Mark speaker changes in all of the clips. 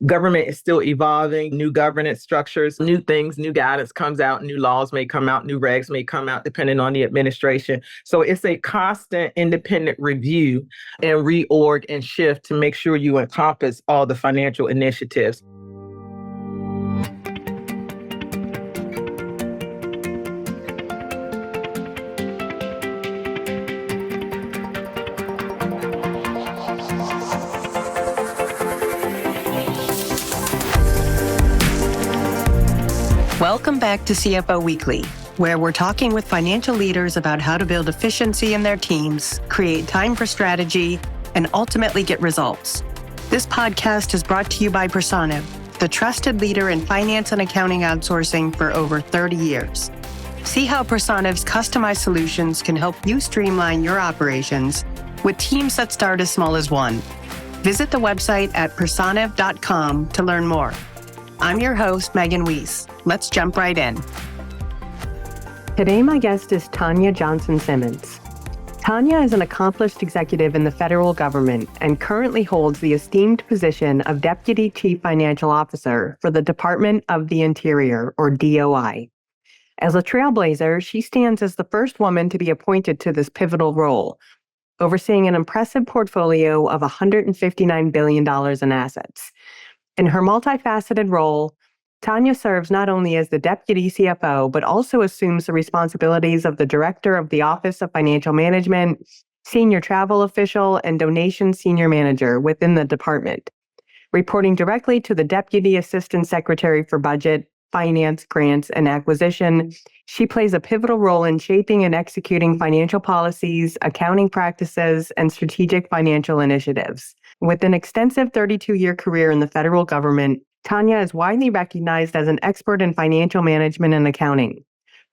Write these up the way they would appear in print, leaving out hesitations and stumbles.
Speaker 1: Government is still evolving, new governance structures, new things, new guidance comes out, new laws may come out, new regs may come out depending on the administration. So it's a constant independent review and reorg and shift to make sure you encompass all the financial initiatives.
Speaker 2: Welcome back to CFO Weekly, where we're talking with financial leaders about how to build efficiency in their teams, create time for strategy, and ultimately get results. This podcast is brought to you by Personiv, the trusted leader in finance and accounting outsourcing for over 30 years. See how Personiv's customized solutions can help you streamline your operations with teams that start as small as one. Visit the website at personiv.com to learn more. I'm your host, Megan Weis. Let's jump right in. Today, my guest is Tonya Johnson-Simmons. Tonya is an accomplished executive in the federal government and currently holds the esteemed position of Deputy Chief Financial Officer for the Department of the Interior, or DOI. As a trailblazer, she stands as the first woman to be appointed to this pivotal role, overseeing an impressive portfolio of $159 billion in assets. In her multifaceted role, Tonya serves not only as the Deputy CFO, but also assumes the responsibilities of the Director of the Office of Financial Management, Senior Travel Official, and Donations Senior Manager within the department. Reporting directly to the Deputy Assistant Secretary for Budget, Finance, Grants, and Acquisition, she plays a pivotal role in shaping and executing financial policies, accounting practices, and strategic financial initiatives. With an extensive 32-year career in the federal government, Tonya is widely recognized as an expert in financial management and accounting.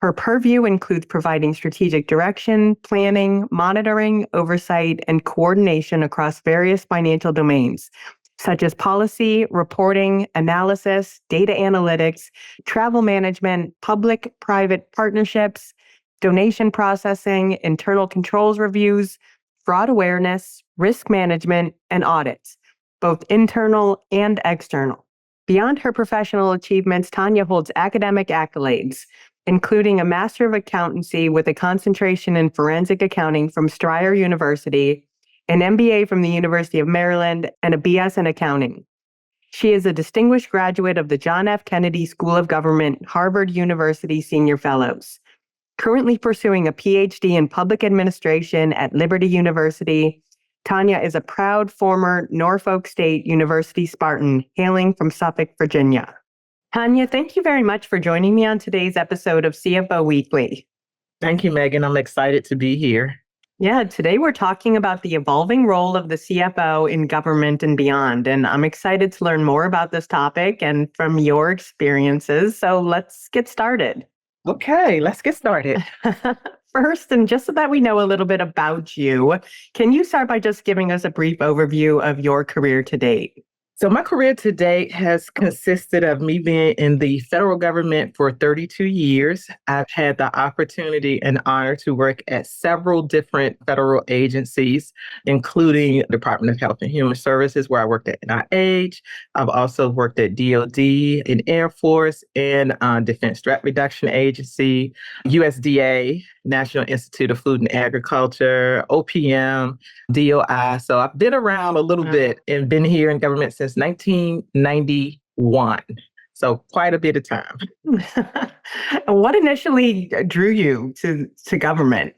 Speaker 2: Her purview includes providing strategic direction, planning, monitoring, oversight, and coordination across various financial domains, such as policy, reporting, analysis, data analytics, travel management, public-private partnerships, donation processing, internal controls reviews, fraud awareness, risk management, and audits, both internal and external. Beyond her professional achievements, Tonya holds academic accolades, including a Master of Accountancy with a concentration in forensic accounting from Strayer University, an MBA from the University of Maryland, and a BS in accounting. She is a distinguished graduate of the John F. Kennedy School of Government, Harvard University Senior Fellows. Currently pursuing a PhD in public administration at Liberty University, Tonya is a proud former Norfolk State University Spartan hailing from Suffolk, Virginia. Tonya, thank you very much for joining me on today's episode of CFO Weekly.
Speaker 1: Thank you, Megan. I'm excited to be here.
Speaker 2: Yeah, today we're talking about the evolving role of the CFO in government and beyond, and I'm excited to learn more about this topic and from your experiences. So let's get started.
Speaker 1: Okay, let's get started.
Speaker 2: First, and just so that we know a little bit about you, can you start by just giving us a brief overview of your career to date?
Speaker 1: So my career to date has consisted of me being in the federal government for 32 years. I've had the opportunity and honor to work at several different federal agencies, including Department of Health and Human Services, where I worked at NIH. I've also worked at DOD, in Air Force, and Defense Threat Reduction Agency, USDA, National Institute of Food and Agriculture, OPM, DOI. So I've been around a little bit and been here in government since 1991. So quite a bit of time.
Speaker 2: What initially drew you to government?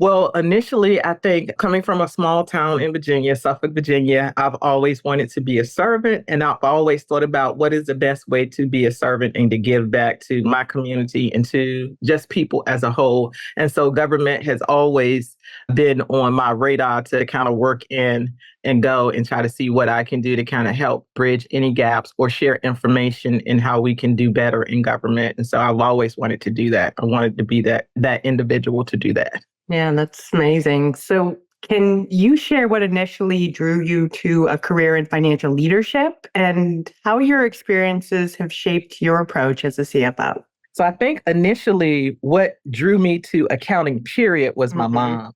Speaker 1: Well, initially, I think coming from a small town in Virginia, Suffolk, Virginia, I've always wanted to be a servant. And I've always thought about what is the best way to be a servant and to give back to my community and to just people as a whole. And so government has always been on my radar to kind of work in and go and try to see what I can do to kind of help bridge any gaps or share information in how we can do better in government. And so I've always wanted to do that. I wanted to be that individual to do that.
Speaker 2: Yeah, that's amazing. So can you share what initially drew you to a career in financial leadership and how your experiences have shaped your approach as a CFO?
Speaker 1: So I think initially what drew me to accounting, period, was my mom.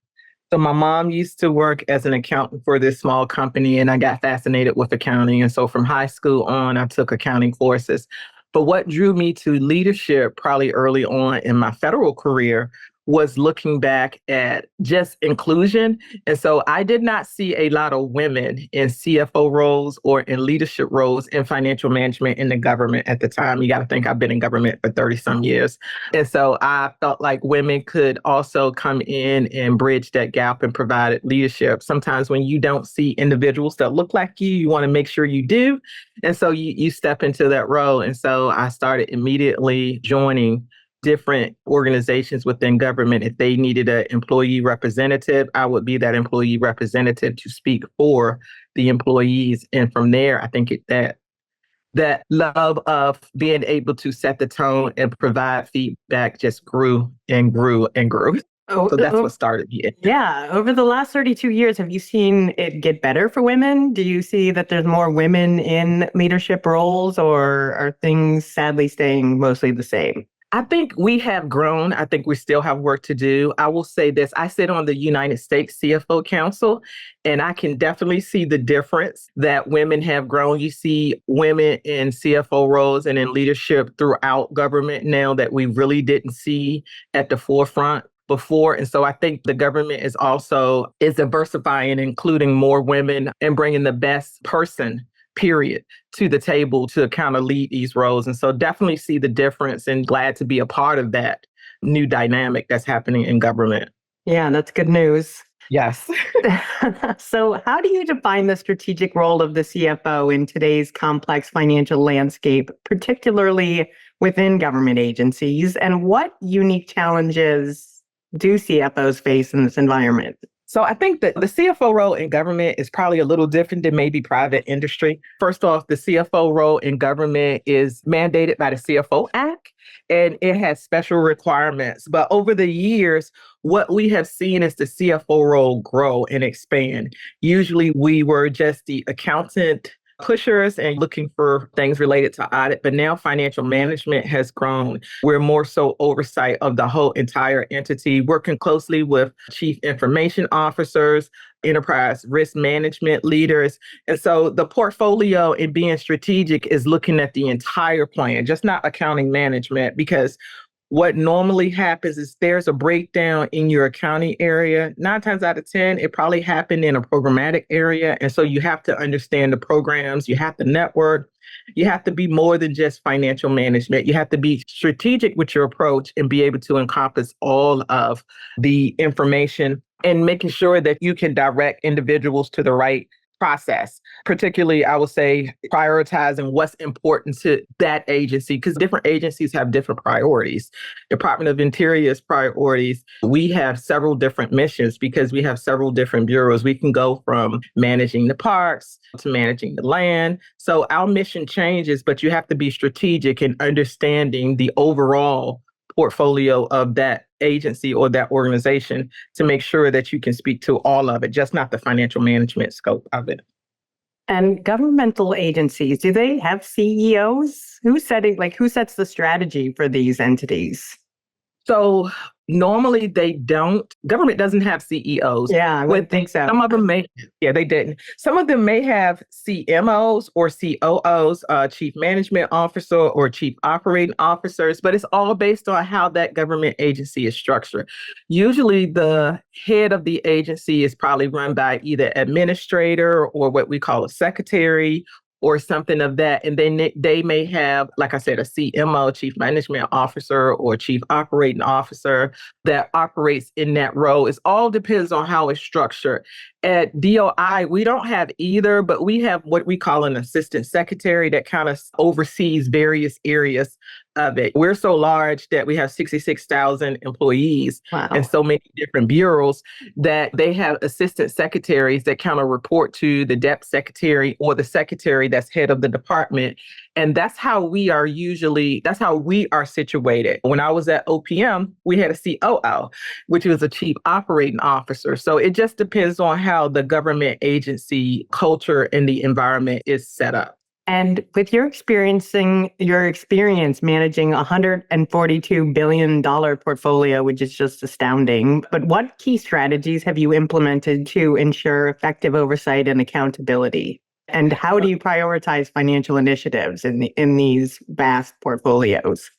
Speaker 1: So my mom used to work as an accountant for this small company, and I got fascinated with accounting. And so from high school on, I took accounting courses. But what drew me to leadership probably early on in my federal career was looking back at just inclusion. And so I did not see a lot of women in CFO roles or in leadership roles in financial management in the government at the time. You got to think I've been in government for 30 some years. And so I felt like women could also come in and bridge that gap and provide leadership. Sometimes when you don't see individuals that look like you want to make sure you do. And so you step into that role. And so I started immediately joining different organizations within government. If they needed an employee representative, I would be that employee representative to speak for the employees. And from there, I think that love of being able to set the tone and provide feedback just grew and grew and grew. So that's what started me.
Speaker 2: Yeah. Over the last 32 years, have you seen it get better for women? Do you see that there's more women in leadership roles, or are things sadly staying mostly the same?
Speaker 1: I think we have grown. I think we still have work to do. I will say this. I sit on the United States CFO Council, and I can definitely see the difference that women have grown. You see women in CFO roles and in leadership throughout government now that we really didn't see at the forefront before. And so I think the government is diversifying, including more women and bringing the best person period to the table to kind of lead these roles. And so definitely see the difference and glad to be a part of that new dynamic that's happening in government.
Speaker 2: Yeah, that's good news.
Speaker 1: Yes.
Speaker 2: So how do you define the strategic role of the CFO in today's complex financial landscape, particularly within government agencies? And what unique challenges do CFOs face in this environment?
Speaker 1: So I think that the CFO role in government is probably a little different than maybe private industry. First off, the CFO role in government is mandated by the CFO Act, and it has special requirements. But over the years, what we have seen is the CFO role grow and expand. Usually we were just the accountant pushers and looking for things related to audit, but now financial management has grown. We're more so oversight of the whole entire entity, working closely with chief information officers, enterprise risk management leaders. And so the portfolio in being strategic is looking at the entire plan, just not accounting management, because what normally happens is there's a breakdown in your accounting area. 9 times out of 10, it probably happened in a programmatic area. And so you have to understand the programs, you have to network, you have to be more than just financial management. You have to be strategic with your approach and be able to encompass all of the information and making sure that you can direct individuals to the right process. Particularly, I would say prioritizing what's important to that agency, because different agencies have different priorities. Department of Interior's priorities, we have several different missions because we have several different bureaus. We can go from managing the parks to managing the land. So our mission changes, but you have to be strategic in understanding the overall portfolio of that agency or that organization to make sure that you can speak to all of it, just not the financial management scope of it.
Speaker 2: And governmental agencies, do they have CEOs? Who sets the strategy for these entities?
Speaker 1: So normally they don't. Government doesn't have CEOs.
Speaker 2: Yeah, I would think so.
Speaker 1: Some of them may. Yeah, they didn't. Some of them may have CMOs or COOs, chief management officer or chief operating officers, but it's all based on how that government agency is structured. Usually the head of the agency is probably run by either administrator or what we call a secretary or something of that. And then they may have, like I said, a CMO, chief management officer or chief operating officer that operates in that role. It all depends on how it's structured. At DOI, we don't have either, but we have what we call an assistant secretary that kind of oversees various areas of it. We're so large that we have 66,000 employees.
Speaker 2: Wow.
Speaker 1: And so many different bureaus that they have assistant secretaries that kind of report to the deputy secretary or the secretary that's head of the department. And that's how we are situated. When I was at OPM, we had a COO, which was a chief operating officer. So it just depends on how the government agency culture and the environment is set up.
Speaker 2: And with your experience managing a $142 billion portfolio, which is just astounding, but what key strategies have you implemented to ensure effective oversight and accountability? And how do you prioritize financial initiatives in these vast portfolios?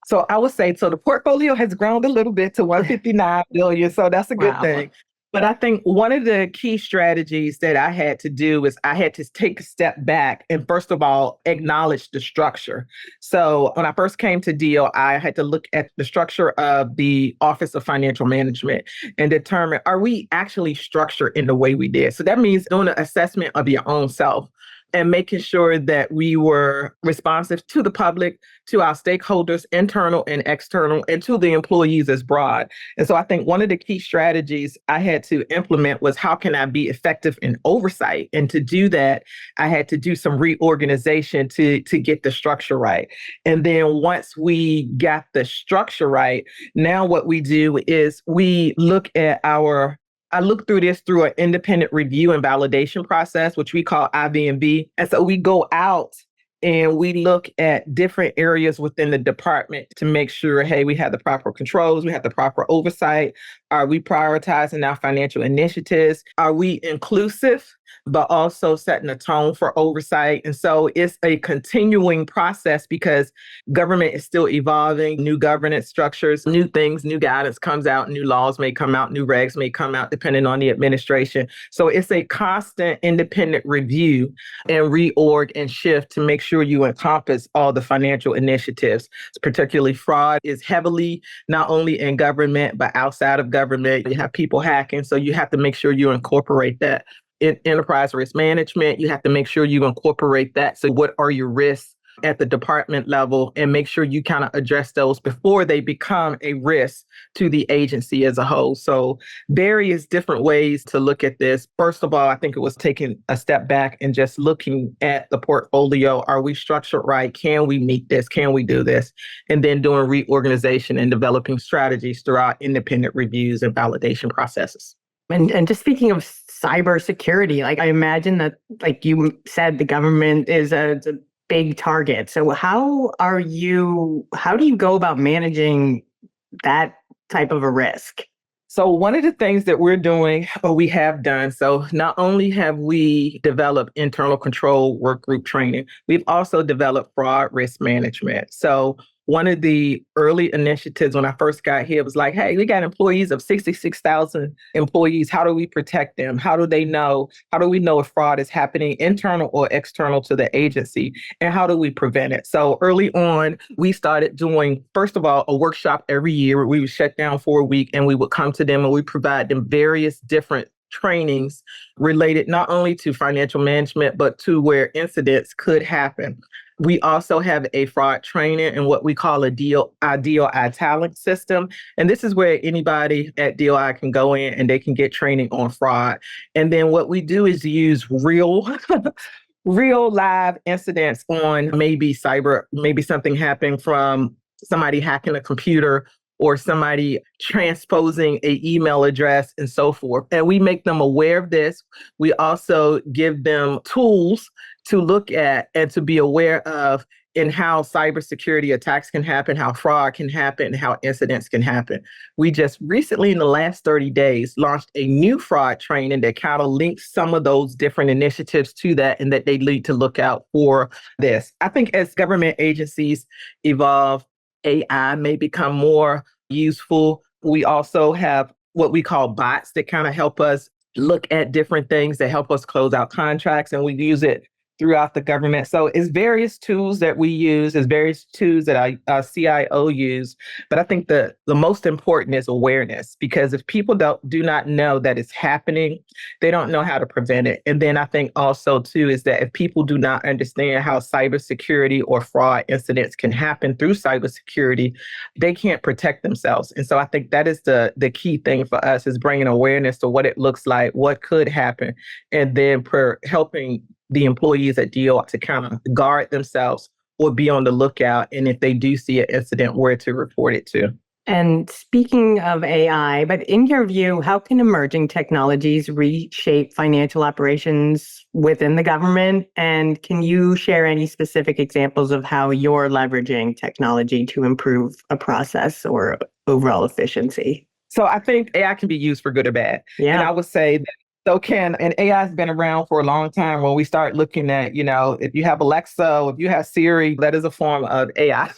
Speaker 1: So I would say, so the portfolio has grown a little bit to 159 billion. So that's a good thing. But I think one of the key strategies that I had to do is I had to take a step back and first of all, acknowledge the structure. So when I first came to DOI, I had to look at the structure of the Office of Financial Management and determine, are we actually structured in the way we did? So that means doing an assessment of your own self and making sure that we were responsive to the public, to our stakeholders, internal and external, and to the employees as broad. And so I think one of the key strategies I had to implement was how can I be effective in oversight? And to do that, I had to do some reorganization to get the structure right. And then once we got the structure right, now what we do is we look at I look through this through an independent review and validation process, which we call IVB. And so we go out and we look at different areas within the department to make sure, hey, we have the proper controls, we have the proper oversight. Are we prioritizing our financial initiatives? Are we inclusive, but also setting a tone for oversight? And so it's a continuing process because government is still evolving, new governance structures, new things, new guidance comes out, new laws may come out, new regs may come out depending on the administration. So it's a constant independent review and reorg and shift to make sure you encompass all the financial initiatives. Particularly fraud is heavily not only in government, but outside of government. You have people hacking, so you have to make sure you incorporate that. In enterprise risk management, you have to make sure you incorporate that. So what are your risks at the department level and make sure you kind of address those before they become a risk to the agency as a whole. So various different ways to look at this. First of all, I think it was taking a step back and just looking at the portfolio. Are we structured right? Can we meet this? Can we do this? And then doing reorganization and developing strategies throughout independent reviews and validation processes.
Speaker 2: And just speaking of cybersecurity, like I imagine that, like you said, the government is a big target. So how do you go about managing that type of a risk?
Speaker 1: So one of the things that we're doing, or we have done, so not only have we developed internal control work group training, we've also developed fraud risk management. So one of the early initiatives when I first got here was like, hey, we got employees of 66,000 employees. How do we protect them? How do they know? How do we know if fraud is happening internal or external to the agency? And how do we prevent it? So early on, we started doing, first of all, a workshop every year where we would shut down for a week and we would come to them and we provide them various different trainings related not only to financial management, but to where incidents could happen. We also have a fraud training and what we call a DOI talent system. And this is where anybody at DOI can go in and they can get training on fraud. And then what we do is use real live incidents on maybe something happened from somebody hacking a computer or somebody transposing an email address and so forth. And we make them aware of this. We also give them tools to look at and to be aware of in how cybersecurity attacks can happen, how fraud can happen, and how incidents can happen. We just recently, in the last 30 days, launched a new fraud training that kind of links some of those different initiatives to that and that they lead to look out for this. I think as government agencies evolve, AI may become more useful. We also have what we call bots that kind of help us look at different things that help us close out contracts, and we use it throughout the government. So it's various tools that we use, it's various tools that our CIO use. But I think the most important is awareness, because if people do not know that it's happening, they don't know how to prevent it. And then I think also too is that if people do not understand how cybersecurity or fraud incidents can happen through cybersecurity, they can't protect themselves. And so I think that is the key thing for us, is bringing awareness to what it looks like, what could happen, and then helping the employees at DOI to kind of guard themselves or be on the lookout. And if they do see an incident, where to report it to.
Speaker 2: And speaking of AI, but in your view, how can emerging technologies reshape financial operations within the government? And can you share any specific examples of how you're leveraging technology to improve a process or overall efficiency?
Speaker 1: So I think AI can be used for good or bad.
Speaker 2: Yeah.
Speaker 1: And I would say that and AI has been around for a long time. When we start looking at, if you have Alexa, if you have Siri, that is a form of AI.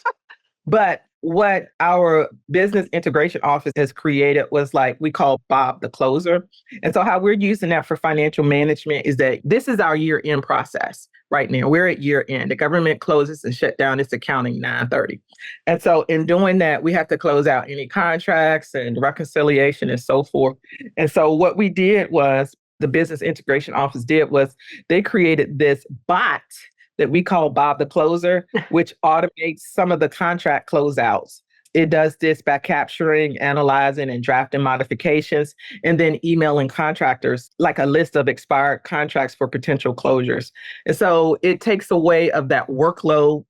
Speaker 1: But what our business integration office has created was like we call Bob the closer. And so how we're using that for financial management is that this is our year end process right now. We're at year end. The government closes and shut down its accounting 9:30. And so in doing that, we have to close out any contracts and reconciliation and so forth. And so what we did was the business integration office did was they created this bot that we call Bob the Closer, which automates some of the contract closeouts. It does this by capturing, analyzing, and drafting modifications, and then emailing contractors like a list of expired contracts for potential closures. And so it takes away of that workload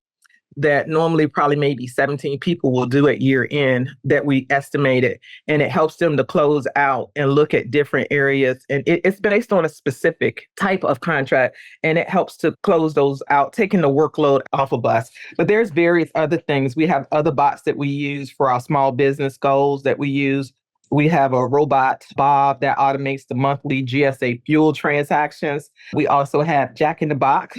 Speaker 1: that normally probably maybe 17 people will do at year end that we estimated. And it helps them to close out and look at different areas. And it's based on a specific type of contract. And it helps to close those out, taking the workload off of us. But there's various other things. We have other bots that we use for our small business goals that we use. We have a robot, Bob, that automates the monthly GSA fuel transactions. We also have Jack in the Box,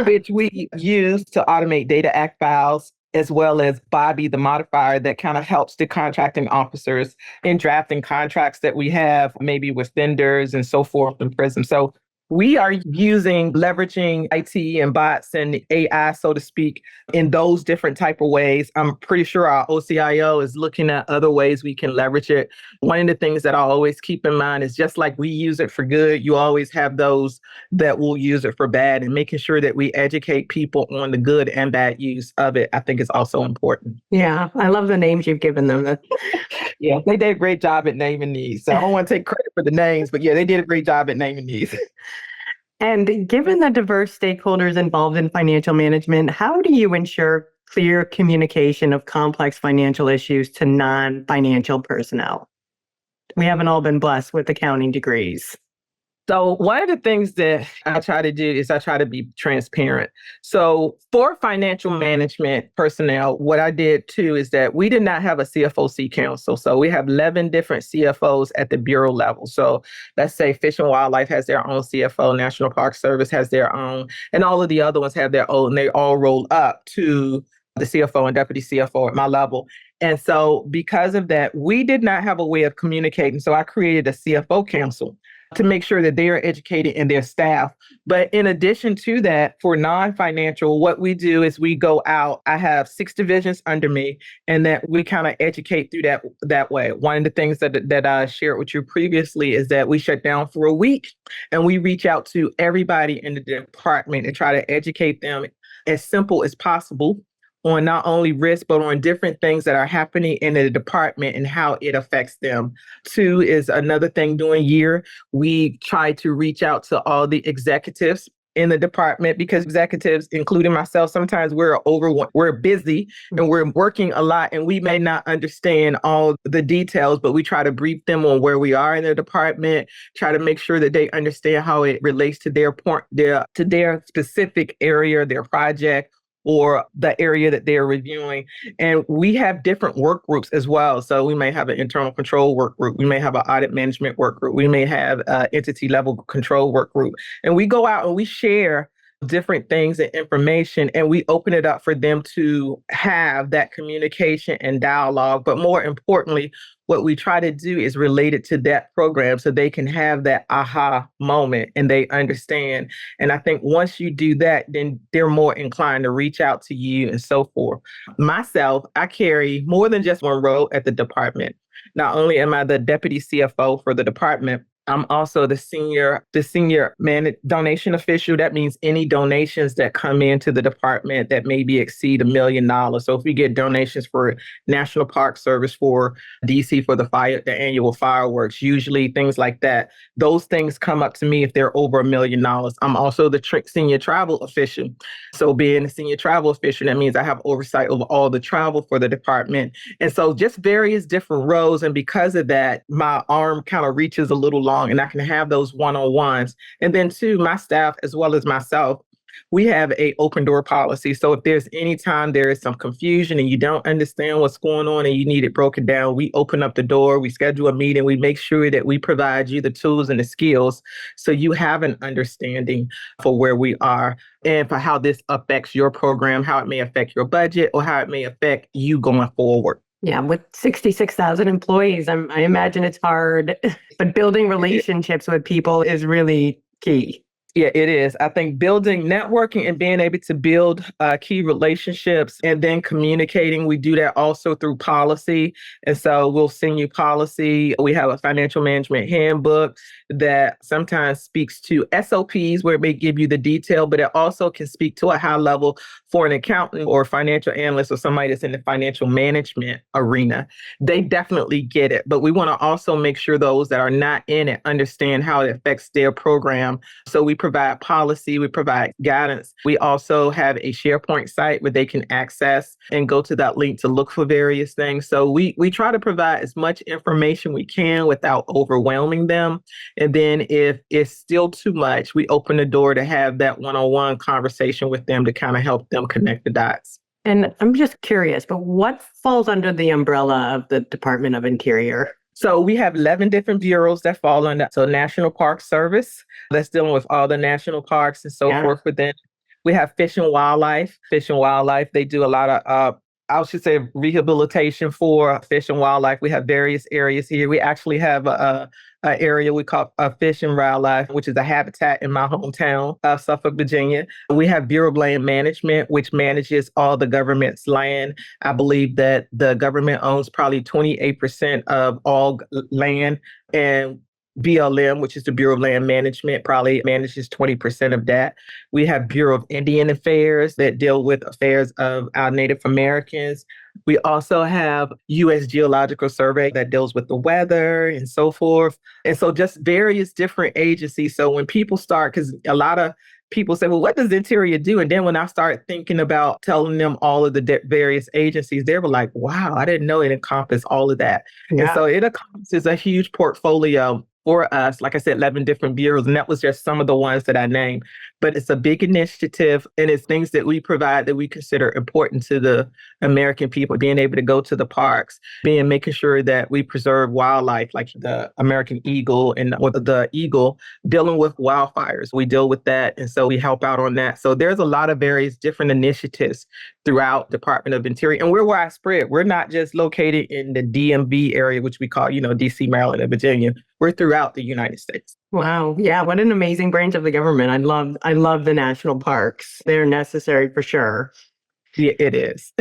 Speaker 1: which we use to automate data act files, as well as Bobby, the modifier that kind of helps the contracting officers in drafting contracts that we have, maybe with vendors and so forth in Prism. So we are leveraging IT and bots and AI, so to speak, in those different type of ways. I'm pretty sure our OCIO is looking at other ways we can leverage it. One of the things that I always keep in mind is just like we use it for good, you always have those that will use it for bad, and making sure that we educate people on the good and bad use of it, I think is also important.
Speaker 2: Yeah, I love the names you've given them.
Speaker 1: Yeah, they did a great job at naming these. So I don't want to take credit for the names, but yeah, they did a great job at naming these.
Speaker 2: And given the diverse stakeholders involved in financial management, how do you ensure clear communication of complex financial issues to non-financial personnel? We haven't all been blessed with accounting degrees.
Speaker 1: So one of the things that I try to do is I try to be transparent. So for financial management personnel, what I did too is that we did not have a CFOC council. So we have 11 different CFOs at the bureau level. So let's say Fish and Wildlife has their own CFO, National Park Service has their own, and all of the other ones have their own, and they all roll up to the CFO and deputy CFO at my level. And so because of that, we did not have a way of communicating. So I created a CFO council to make sure that they are educated in their staff. But in addition to that, for non-financial, what we do is we go out. I have 6 divisions under me, and that we kind of educate through that way. One of the things that I shared with you previously is that we shut down for a week, and we reach out to everybody in the department and try to educate them as simple as possible on not only risk, but on different things that are happening in the department and how it affects them. 2 is another thing during year, we try to reach out to all the executives in the department, because executives, including myself, sometimes we're busy and we're working a lot, and we may not understand all the details, but we try to brief them on where we are in the department, try to make sure that they understand how it relates to their specific area, their project, or the area that they're reviewing. And we have different work groups as well. So we may have an internal control work group. We may have an audit management work group. We may have an entity level control work group. And we go out and we share different things and information, and we open it up for them to have that communication and dialogue. But more importantly, what we try to do is relate it to that program so they can have that aha moment and they understand. And I think once you do that, then they're more inclined to reach out to you and so forth. Myself, I carry more than just one role at the department. Not only am I the deputy CFO for the department, I'm also the senior donation official. That means any donations that come into the department that maybe exceed $1 million. So if we get donations for National Park Service, for DC, for the annual fireworks, usually things like that, those things come up to me if they're over $1 million. I'm also the senior travel official. So being a senior travel official, that means I have oversight over all the travel for the department. And so just various different roles. And because of that, my arm kind of reaches a little long and I can have those one-on-ones. And then two, my staff as well as myself, we have a open door policy. So if there's any time there is some confusion and you don't understand what's going on and you need it broken down, we open up the door, we schedule a meeting, we make sure that we provide you the tools and the skills so you have an understanding for where we are and for how this affects your program, how it may affect your budget, or how it may affect you going forward.
Speaker 3: Yeah, with 66,000 employees, I imagine it's hard, but building relationships with people is really key.
Speaker 1: Yeah, it is. I think building networking and being able to build key relationships and then communicating, we do that also through policy. And so we'll send you policy. We have a financial management handbook that sometimes speaks to SOPs where it may give you the detail, but it also can speak to a high level for an accountant or financial analyst or somebody that's in the financial management arena. They definitely get it. But we want to also make sure those that are not in it understand how it affects their program. So we provide policy, we provide guidance. We also have a SharePoint site where they can access and go to that link to look for various things. So we try to provide as much information we can without overwhelming them. And then if it's still too much, we open the door to have that one-on-one conversation with them to kind of help them connect the dots.
Speaker 3: And I'm just curious, but what falls under the umbrella of the Department of Interior?
Speaker 1: So we have 11 different bureaus that fall under. So National Park Service, that's dealing with all the national parks and so forth within. We have Fish and Wildlife. Fish and Wildlife, they do a lot of, I should say, rehabilitation for fish and wildlife. We have various areas here. We actually have a area we call Fish and Wildlife, which is a habitat in my hometown of Suffolk, Virginia. We have Bureau of Land Management, which manages all the government's land. I believe that the government owns probably 28% of all land, and BLM, which is the Bureau of Land Management, probably manages 20% of that. We have Bureau of Indian Affairs that deal with affairs of our Native Americans. We also have U.S. Geological Survey that deals with the weather and so forth. And so just various different agencies. So when people start, because a lot of people say, well, what does Interior do? And then when I start thinking about telling them all of the various agencies, they were like, wow, I didn't know it encompassed all of that. Yeah. And so it encompasses a huge portfolio for us, like I said, 11 different bureaus, and that was just some of the ones that I named. But it's a big initiative, and it's things that we provide that we consider important to the American people, being able to go to the parks, making sure that we preserve wildlife, like the American eagle and the eagle, dealing with wildfires. We deal with that, and so we help out on that. So there's a lot of various different initiatives throughout Department of Interior, and we're widespread. We're not just located in the DMV area, which we call, DC, Maryland, and Virginia. We're throughout the United States.
Speaker 3: Wow. Yeah. What an amazing branch of the government. I love the national parks. They're necessary for sure.
Speaker 1: Yeah, it is.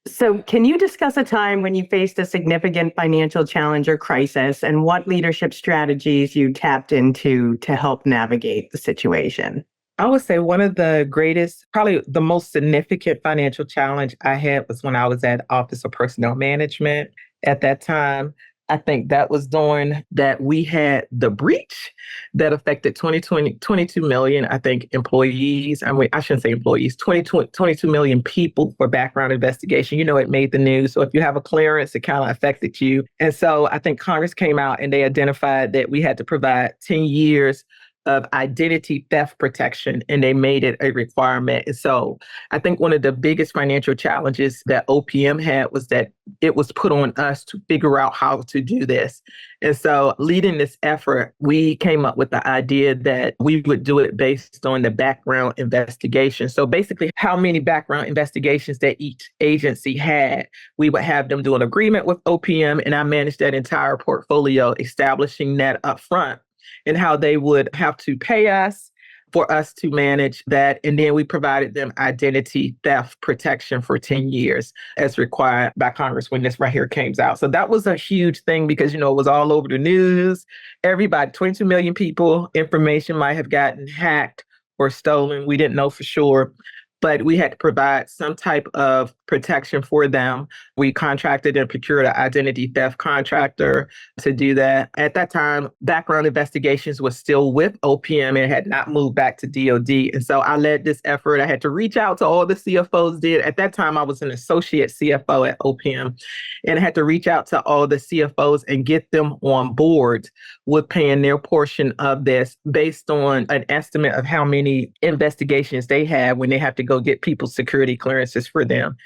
Speaker 3: So can you discuss a time when you faced a significant financial challenge or crisis and what leadership strategies you tapped into to help navigate the situation?
Speaker 1: I would say one of the greatest, probably the most significant financial challenge I had was when I was at Office of Personnel Management. At that time, I think that was during that we had the breach that affected 22 million, I think, employees. I mean, I shouldn't say employees, 22 million people for background investigation. It made the news. So if you have a clearance, it kind of affected you. And so I think Congress came out and they identified that we had to provide 10 years of identity theft protection, and they made it a requirement. And so I think one of the biggest financial challenges that OPM had was that it was put on us to figure out how to do this. And so leading this effort, we came up with the idea that we would do it based on the background investigation. So basically how many background investigations that each agency had, we would have them do an agreement with OPM, and I managed that entire portfolio, establishing that up front, and how they would have to pay us, for us to manage that. And then we provided them identity theft protection for 10 years as required by Congress when this right here came out. So that was a huge thing because, it was all over the news. Everybody, 22 million people, information might have gotten hacked or stolen. We didn't know for sure. But we had to provide some type of protection for them. We contracted and procured an identity theft contractor to do that. At that time, background investigations was still with OPM and had not moved back to DOD. And so I led this effort. I had to reach out to all the CFOs. At that time, I was an associate CFO at OPM, and I had to reach out to all the CFOs and get them on board with paying their portion of this based on an estimate of how many investigations they have when they have to go get people's security clearances for them.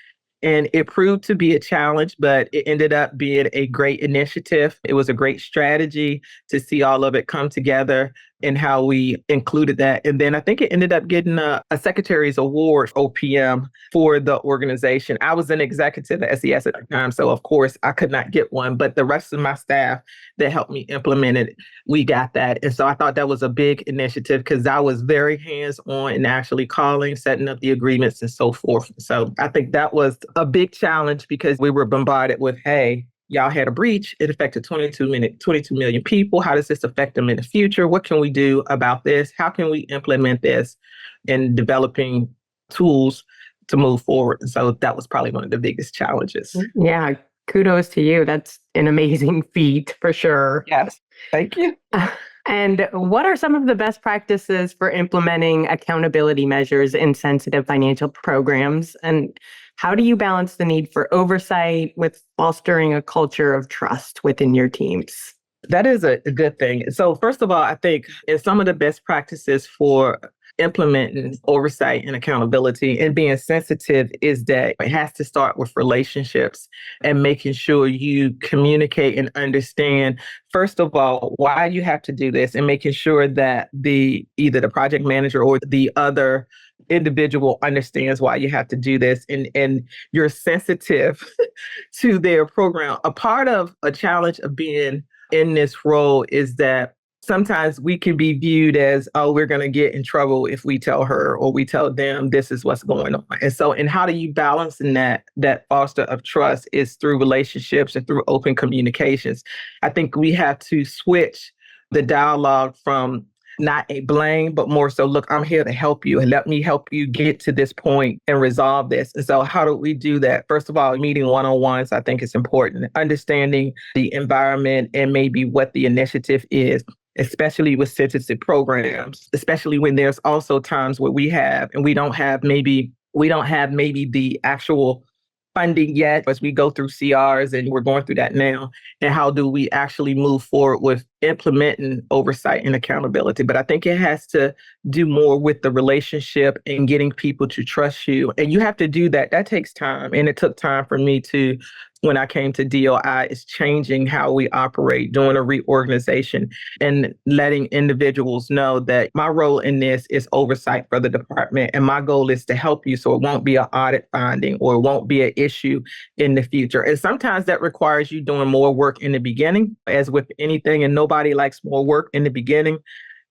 Speaker 1: And it proved to be a challenge, but it ended up being a great initiative. It was a great strategy to see all of it come together and how we included that. And then I think it ended up getting a Secretary's Award, OPM, for the organization. I was an executive at SES at the time, so of course I could not get one, but the rest of my staff that helped me implement it, we got that. And so I thought that was a big initiative because I was very hands-on in actually calling, setting up the agreements and so forth. So I think that was a big challenge because we were bombarded with, hey, y'all had a breach. It affected 22 million people. How does this affect them in the future? What can we do about this? How can we implement this in developing tools to move forward? And so that was probably one of the biggest challenges.
Speaker 3: Yeah, kudos to you. That's an amazing feat for sure.
Speaker 1: Yes, thank you.
Speaker 3: And what are some of the best practices for implementing accountability measures in sensitive financial programs? And how do you balance the need for oversight with fostering a culture of trust within your teams?
Speaker 1: That is a good thing. So first of all, I think in some of the best practices for implementing oversight and accountability and being sensitive is that it has to start with relationships and making sure you communicate and understand, first of all, why you have to do this and making sure that either the project manager or the other individual understands why you have to do this and you're sensitive to their program. A part of a challenge of being in this role is that sometimes we can be viewed as, oh, we're going to get in trouble if we tell her or we tell them this is what's going on. And so, and how do you balance in that foster of trust is through relationships and through open communications. I think we have to switch the dialogue from not a blame, but more so, look, I'm here to help you and let me help you get to this point and resolve this. And so how do we do that? First of all, meeting one-on-ones, I think is important. Understanding the environment and maybe what the initiative is, especially with sensitive programs, especially when there's also times where we don't have maybe the actual funding yet as we go through CRs, and we're going through that now. And how do we actually move forward with implementing oversight and accountability? But I think it has to do more with the relationship and getting people to trust you. And you have to do that. That takes time. And it took time for me to, when I came to DOI, is changing how we operate, doing a reorganization and letting individuals know that my role in this is oversight for the department. And my goal is to help you so it won't be an audit finding or it won't be an issue in the future. And sometimes that requires you doing more work in the beginning, as with anything, and nobody likes more work in the beginning.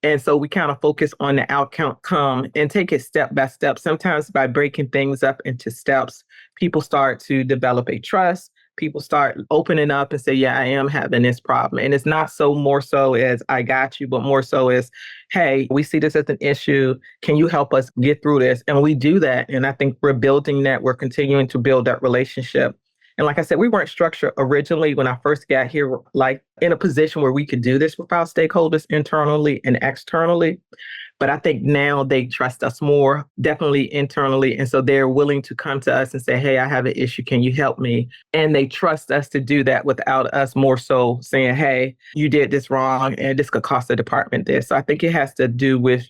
Speaker 1: And so we kind of focus on the outcome and take it step by step. Sometimes by breaking things up into steps, people start to develop a trust. People start opening up and say, yeah, I am having this problem. And it's not so more so as I got you, but more so as, hey, we see this as an issue. Can you help us get through this? And we do that. And I think we're building that. We're continuing to build that relationship. And like I said, we weren't structured originally when I first got here, like in a position where we could do this with our stakeholders internally and externally. But I think now they trust us more, definitely internally. And so they're willing to come to us and say, hey, I have an issue. Can you help me? And they trust us to do that without us more so saying, hey, you did this wrong and this could cost the department this. So I think it has to do with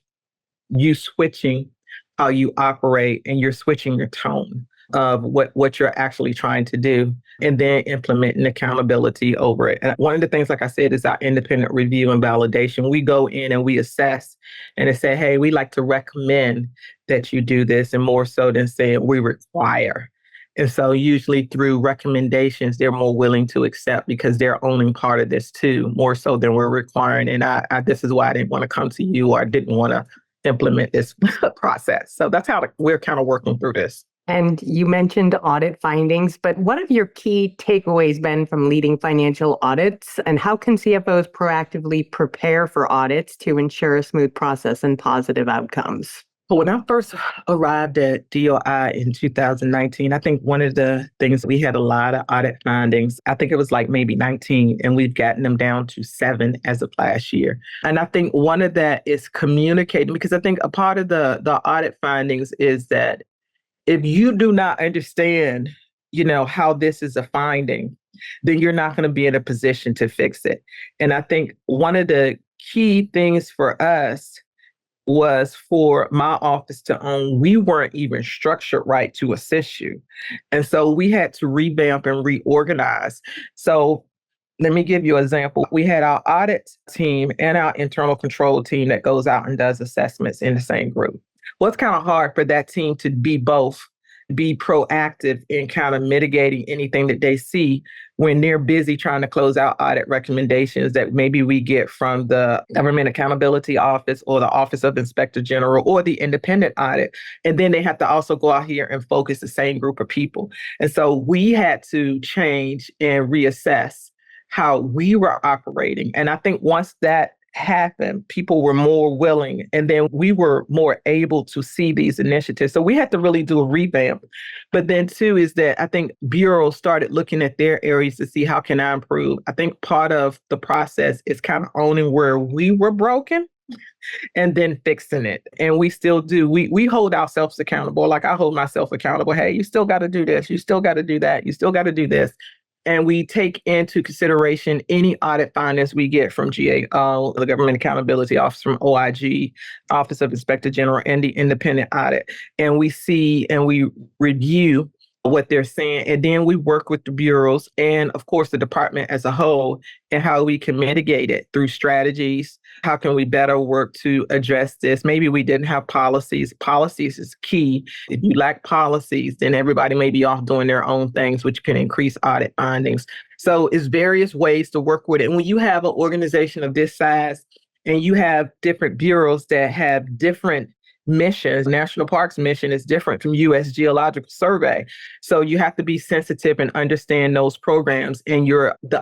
Speaker 1: you switching how you operate and you're switching your tone of what you're actually trying to do, and then implementing accountability over it. And one of the things, like I said, is our independent review and validation. We go in and we assess and say, hey, we like to recommend that you do this, and more so than saying we require. And so usually through recommendations, they're more willing to accept because they're owning part of this too, more so than we're requiring. And I this is why I didn't want to come to you, or I didn't want to implement this process. So that's how we're kind of working through this.
Speaker 3: And you mentioned audit findings, but what have your key takeaways been from leading financial audits? And how can CFOs proactively prepare for audits to ensure a smooth process and positive outcomes?
Speaker 1: When I first arrived at DOI in 2019, I think one of the things, we had a lot of audit findings. I think it was like maybe 19, and we've gotten them down to 7 as of last year. And I think one of that is communicating, because I think a part of the audit findings is that if you do not understand, how this is a finding, then you're not going to be in a position to fix it. And I think one of the key things for us was for my office to own, we weren't even structured right to assist you. And so we had to revamp and reorganize. So let me give you an example. We had our audit team and our internal control team that goes out and does assessments in the same group. Well, it's kind of hard for that team to be proactive in kind of mitigating anything that they see when they're busy trying to close out audit recommendations that maybe we get from the Government Accountability Office or the Office of Inspector General or the independent audit. And then they have to also go out here and focus the same group of people. And so we had to change and reassess how we were operating. And I think once that happened, people were more willing, and then we were more able to see these initiatives. So we had to really do a revamp. But then too is that I think bureaus started looking at their areas to see how can I improve. I think part of the process is kind of owning where we were broken and then fixing it. And we still do. We hold ourselves accountable. Like I hold myself accountable. Hey, you still got to do this. You still got to do that. You still got to do this. And we take into consideration any audit findings we get from GAO, the Government Accountability Office, from OIG, Office of Inspector General, and the independent audit. And we see and we review what they're saying. And then we work with the bureaus and, of course, the department as a whole, and how we can mitigate it through strategies. How can we better work to address this? Maybe we didn't have policies. Policies is key. If you lack policies, then everybody may be off doing their own things, which can increase audit findings. So it's various ways to work with it. And when you have an organization of this size and you have different bureaus that have different missions, National Parks mission is different from U.S. Geological Survey. So you have to be sensitive and understand those programs, and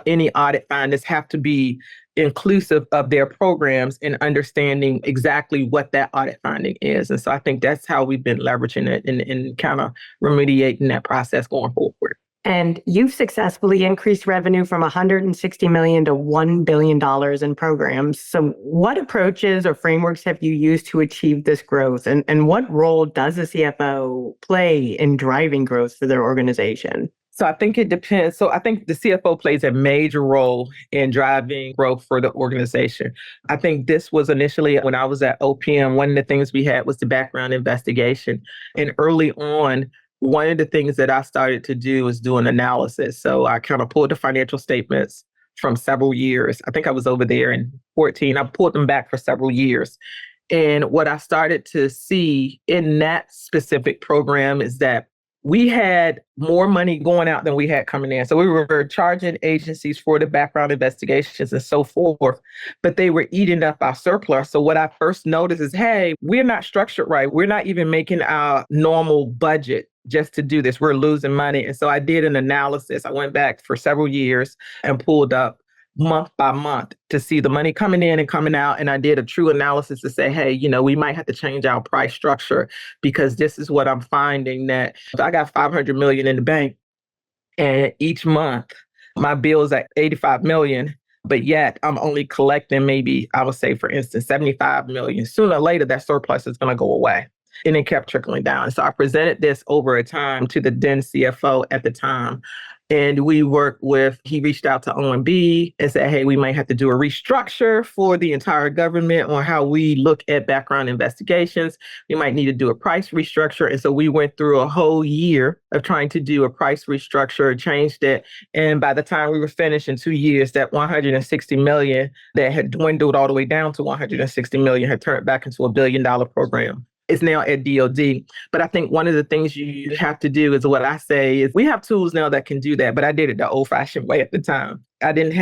Speaker 1: any audit findings have to be inclusive of their programs and understanding exactly what that audit finding is. And so I think that's how we've been leveraging it and kind of remediating that process going forward.
Speaker 3: And you've successfully increased revenue from $160 million to $1 billion in programs. So what approaches or frameworks have you used to achieve this growth? And what role does a CFO play in driving growth for their organization?
Speaker 1: So I think it depends. So I think the CFO plays a major role in driving growth for the organization. I think this was initially when I was at OPM, one of the things we had was the background investigation. And early on, one of the things that I started to do was do an analysis. So I kind of pulled the financial statements from several years. I think I was over there in 14. I pulled them back for several years. And what I started to see in that specific program is that we had more money going out than we had coming in. So we were charging agencies for the background investigations and so forth, but they were eating up our surplus. So what I first noticed is, hey, we're not structured right. We're not even making our normal budget just to do this. We're losing money. And so I did an analysis. I went back for several years and pulled up month by month to see the money coming in and coming out. And I did a true analysis to say, hey, we might have to change our price structure, because this is what I'm finding, that if I got $500 million in the bank and each month my bill is at $85 million, but yet I'm only collecting maybe, I would say, for instance, $75 million. Sooner or later, that surplus is going to go away. And it kept trickling down. So I presented this over a time to the then CFO at the time. And he reached out to OMB and said, hey, we might have to do a restructure for the entire government on how we look at background investigations. We might need to do a price restructure. And so we went through a whole year of trying to do a price restructure, changed it. And by the time we were finished in 2 years, that $160 million that had dwindled all the way down to $160 million had turned back into $1 billion program. It's now at DOD. But I think one of the things you have to do is what I say is we have tools now that can do that, but I did it the old-fashioned way at the time. I didn't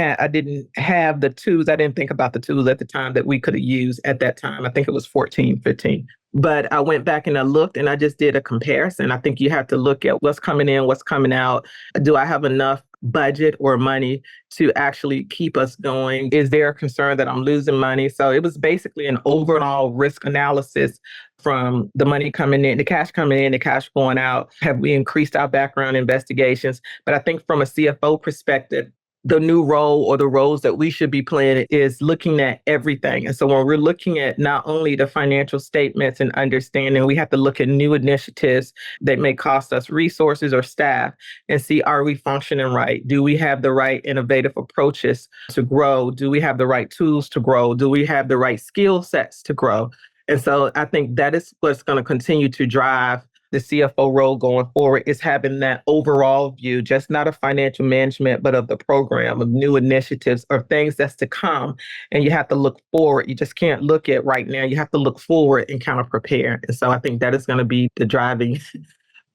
Speaker 1: have the tools. I didn't think about the tools at the time that we could have used at that time. I think it was 14, 15. But I went back and I looked and I just did a comparison. I think you have to look at what's coming in, what's coming out. Do I have enough budget or money to actually keep us going? Is there a concern that I'm losing money? So it was basically an overall risk analysis from the money coming in, the cash coming in, the cash going out. Have we increased our background investigations? But I think from a CFO perspective, the new role or the roles that we should be playing is looking at everything. And so when we're looking at not only the financial statements and understanding, we have to look at new initiatives that may cost us resources or staff and see, are we functioning right? Do we have the right innovative approaches to grow? Do we have the right tools to grow? Do we have the right skill sets to grow? And so I think that is what's going to continue to drive the CFO role going forward, is having that overall view, just not of financial management, but of the program, of new initiatives or things that's to come. And you have to look forward. You just can't look at right now. You have to look forward and kind of prepare. And so I think that is going to be the driving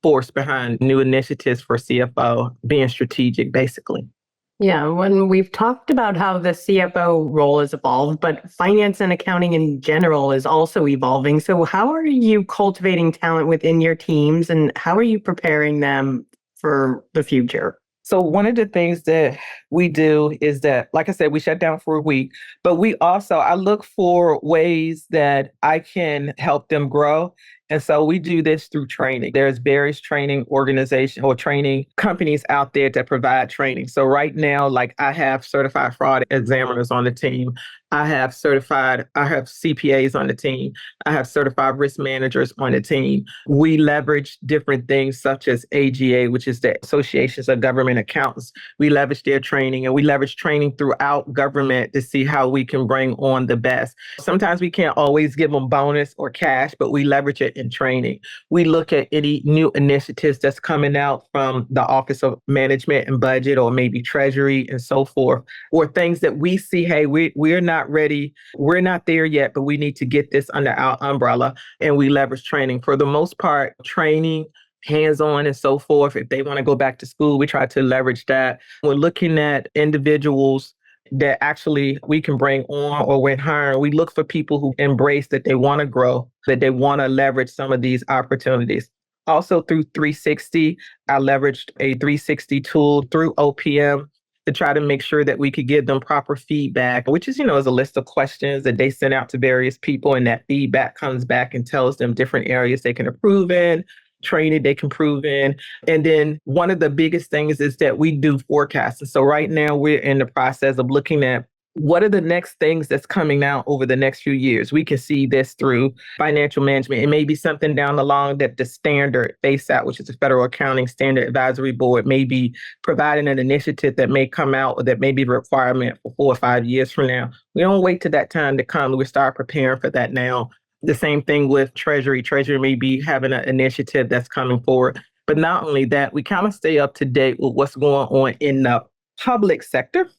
Speaker 1: force behind new initiatives for CFO, being strategic, basically.
Speaker 3: Yeah, when we've talked about how the CFO role has evolved, but finance and accounting in general is also evolving. So how are you cultivating talent within your teams and how are you preparing them for the future?
Speaker 1: So one of the things that we do is that, like I said, we shut down for a week, but I look for ways that I can help them grow. And so we do this through training. There's various training organizations or training companies out there that provide training. So right now, like I have certified fraud examiners on the team. I have CPAs on the team. I have certified risk managers on the team. We leverage different things such as AGA, which is the Associations of Government Accountants. We leverage their training, and we leverage training throughout government to see how we can bring on the best. Sometimes we can't always give them bonus or cash, but we leverage it in training. We look at any new initiatives that's coming out from the Office of Management and Budget or maybe Treasury and so forth, or things that we see, hey, we're not ready. We're not there yet, but we need to get this under our umbrella. And we leverage training. For the most part, training, hands-on and so forth. If they want to go back to school, we try to leverage that. We're looking at individuals that actually we can bring on, or when hiring, we look for people who embrace that they want to grow, that they want to leverage some of these opportunities. Also through 360, I leveraged a 360 tool through OPM to try to make sure that we could give them proper feedback, which is, is a list of questions that they send out to various people, and that feedback comes back and tells them different areas they can improve in, training they can improve in. And then one of the biggest things is that we do forecasting. So right now we're in the process of looking at what are the next things that's coming out over the next few years. We can see this through financial management. It may be something down the line that the standard FASAT, which is the Federal Accounting Standard Advisory Board, may be providing an initiative that may come out, or that may be a requirement for 4 or 5 years from now. We don't wait till that time to come. We start preparing for that now. The same thing with Treasury. Treasury may be having an initiative that's coming forward. But not only that, we kind of stay up to date with what's going on in the public sector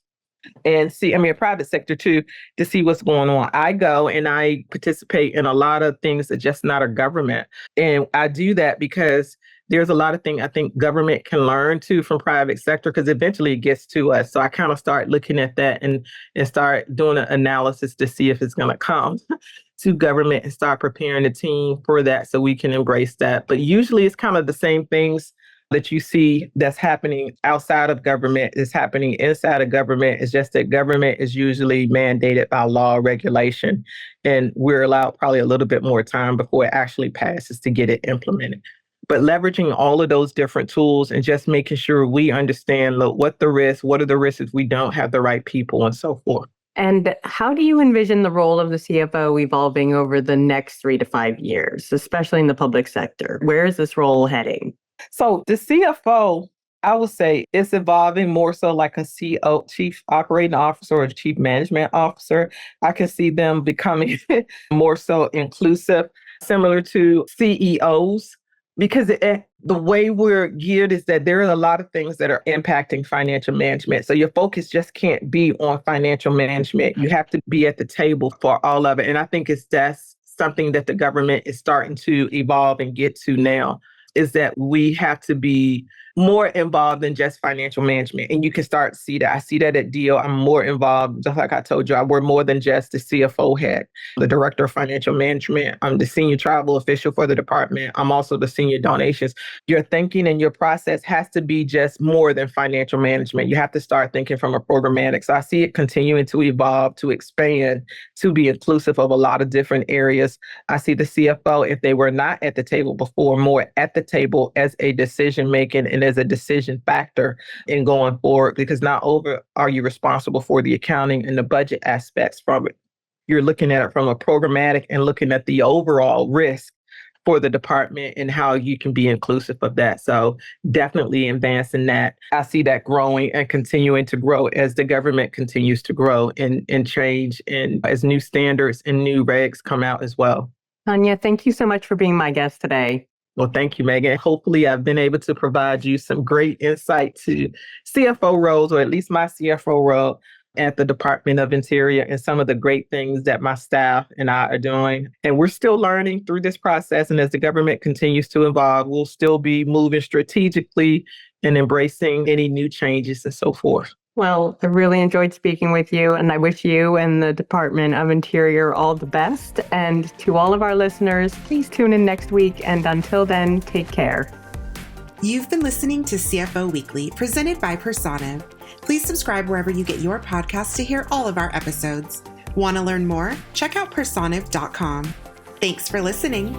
Speaker 1: and private sector too, to see what's going on. I go and I participate in a lot of things that just not a government. And I do that because there's a lot of things I think government can learn too from private sector, because eventually it gets to us. So I kind of start looking at that and start doing an analysis to see if it's going to come to government, and start preparing the team for that so we can embrace that. But usually it's kind of the same things that you see that's happening outside of government is happening inside of government. It's just that government is usually mandated by law or regulation, and we're allowed probably a little bit more time before it actually passes to get it implemented. But leveraging all of those different tools and just making sure we understand what are the risks if we don't have the right people and so forth.
Speaker 3: And how do you envision the role of the CFO evolving over the next 3 to 5 years, especially in the public sector? Where is this role heading?
Speaker 1: So the CFO, I would say, it's evolving more so like a Chief Operating Officer or Chief Management Officer. I can see them becoming more so inclusive, similar to CEOs. Because the way we're geared is that there are a lot of things that are impacting financial management. So your focus just can't be on financial management. You have to be at the table for all of it. And I think that's something that the government is starting to evolve and get to now, is that we have to be more involved than just financial management. And you can start to see that. I see that at DO. I'm more involved. Just like I told you, I wear more than just the CFO hat, the director of financial management. I'm the senior travel official for the department. I'm also the senior donations. Your thinking and your process has to be just more than financial management. You have to start thinking from a programmatic. So I see it continuing to evolve, to expand, to be inclusive of a lot of different areas. I see the CFO, if they were not at the table before, more at the table as a decision making and as a decision factor in going forward, because not only are you responsible for the accounting and the budget aspects from it, you're looking at it from a programmatic and looking at the overall risk for the department and how you can be inclusive of that. So definitely advancing that. I see that growing and continuing to grow as the government continues to grow and change, and as new standards and new regs come out as well.
Speaker 3: Tonya, thank you so much for being my guest today.
Speaker 1: Well, thank you, Megan. Hopefully, I've been able to provide you some great insight to CFO roles, or at least my CFO role at the Department of Interior, and some of the great things that my staff and I are doing. And we're still learning through this process. And as the government continues to evolve, we'll still be moving strategically and embracing any new changes and so forth.
Speaker 3: Well, I really enjoyed speaking with you, and I wish you and the Department of Interior all the best. And to all of our listeners, please tune in next week. And until then, take care.
Speaker 4: You've been listening to CFO Weekly, presented by Personiv. Please subscribe wherever you get your podcasts to hear all of our episodes. Want to learn more? Check out personiv.com. Thanks for listening.